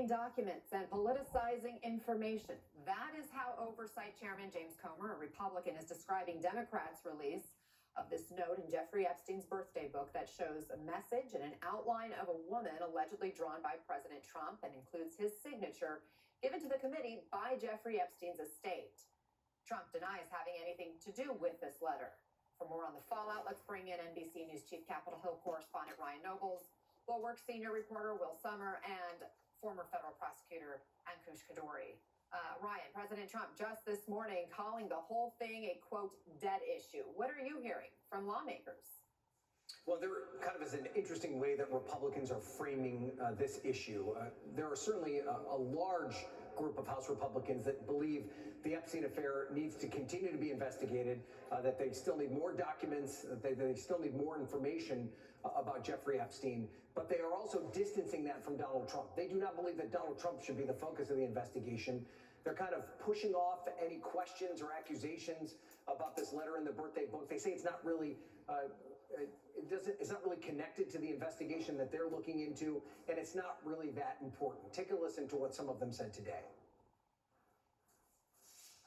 leaking documents and politicizing information. That is how Oversight Chairman James Comer, a Republican, is describing Democrats' release of this note in Jeffrey Epstein's birthday book that shows a message and an outline of a woman allegedly drawn by President Trump and includes his signature given to the committee by Jeffrey Epstein's estate. Trump denies having anything to do with this letter. For more on the fallout, let's bring in NBC News Chief Capitol Hill correspondent Ryan Nobles, Bulwark senior reporter Will Sommer, and former federal prosecutor Ankush Kaduri. Ryan, President Trump just this morning calling the whole thing a, quote, dead issue. What are you hearing from lawmakers? Well, there kind of is an interesting way that Republicans are framing this issue. There are certainly a large group of House Republicans that believe the Epstein affair needs to continue to be investigated, that they still need more documents, that they still need more information about Jeffrey Epstein, but they are also distancing that from Donald Trump. They do not believe that Donald Trump should be the focus of the investigation. They're kind of pushing off any questions or accusations about this letter in the birthday book. They say it's not really it's not really connected to the investigation that they're looking into, and it's not really that important. Take a listen to what some of them said today.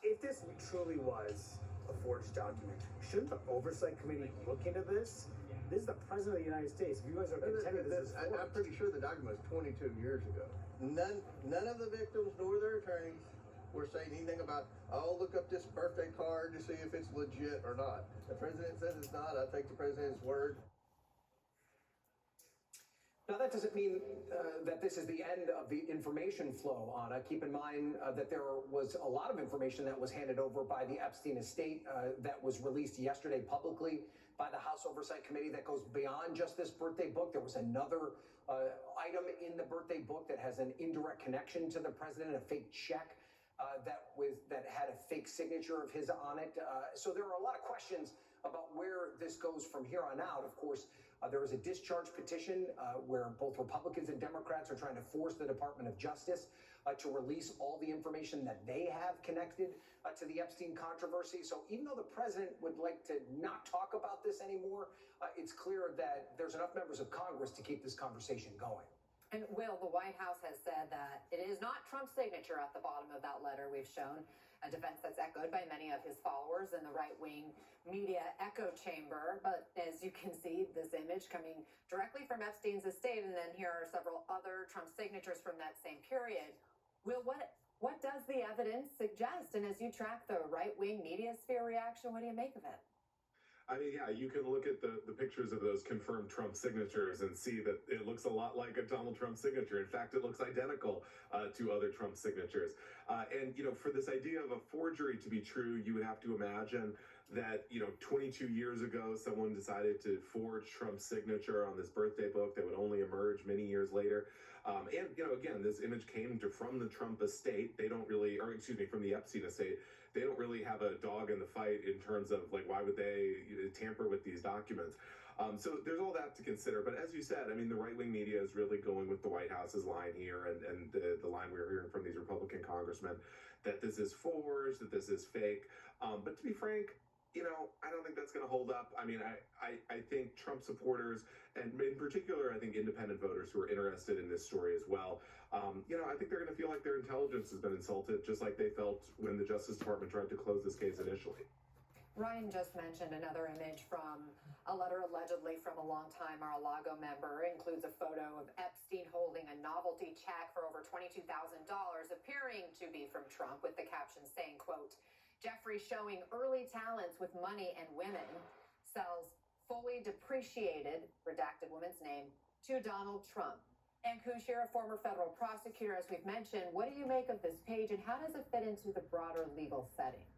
If this truly was a forged document, shouldn't the Oversight Committee look into this? This is the President of the United States. If you guys are contending this is forged. I'm pretty sure the document was 22 years ago. None of the victims nor their attorneys were saying anything about, oh, look up this birthday card to see if it's legit or not. The president says it's not. I take the president's word. Now, that doesn't mean that this is the end of the information flow, Anna. Keep in mind that there was a lot of information that was handed over by the Epstein estate that was released yesterday publicly by the House Oversight Committee that goes beyond just this birthday book. There was another item in the birthday book that has an indirect connection to the president, a fake check that had a fake signature of his on it. So there are a lot of questions about where this goes from here on out. Of course, there was a discharge petition where both Republicans and Democrats are trying to force the Department of Justice to release all the information that they have connected to the Epstein controversy. So even though the president would like to not talk about this anymore, it's clear that there's enough members of Congress to keep this conversation going. And Will, the White House has said that it is not Trump's signature at the bottom of that letter we've shown, a defense that's echoed by many of his followers in the right-wing media echo chamber. But as you can see, this image coming directly from Epstein's estate, and then here are several other Trump signatures from that same period. Will, what does the evidence suggest? And as you track the right-wing media sphere reaction, what do you make of it? I mean, yeah, you can look at the pictures of those confirmed Trump signatures and see that it looks a lot like a Donald Trump signature. In fact, it looks identical to other Trump signatures. And, you know, for this idea of a forgery to be true, you would have to imagine that, 22 years ago, someone decided to forge Trump's signature on this birthday book that would only emerge many years later. And, again, this image came from the Trump estate. They don't really, or excuse me, from the Epstein estate. They don't really have a dog in the fight in terms of, like, why would they tamper with these documents? So there's all that to consider. But as you said, I mean, the right-wing media is really going with the White House's line here and the line we're hearing from these Republican congressmen that this is forged, that this is fake. But to be frank, I don't think that's going to hold up. I mean, I think Trump supporters, and in particular, I think independent voters who are interested in this story as well, I think they're going to feel like their intelligence has been insulted, just like they felt when the Justice Department tried to close this case initially. Ryan just mentioned another image from a letter allegedly from a longtime Mar-a-Lago member. It includes a photo of Epstein holding a novelty check for over $22,000, appearing to be from Trump, with the caption saying, quote, Jeffrey showing early talents with money and women, sells fully depreciated, redacted woman's name, to Donald Trump. Ankush, you're a former federal prosecutor, as we've mentioned. What do you make of this page, and how does it fit into the broader legal setting?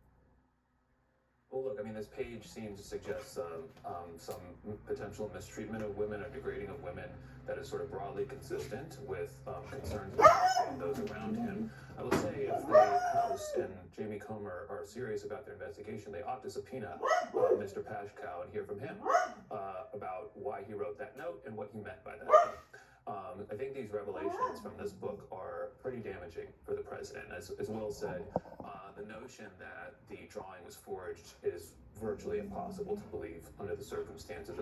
Well, look, I mean, this page seems to suggest some potential mistreatment of women or degrading of women that is sort of broadly consistent with concerns about those around him. I will say if the House and Jamie Comer are serious about their investigation, they ought to subpoena Mr. Pashkow and hear from him about why he wrote that note and what he meant by that note. I think these revelations from this book are pretty damaging for the president. As Will said, the notion that the drawing was forged is virtually impossible to believe under the circumstances.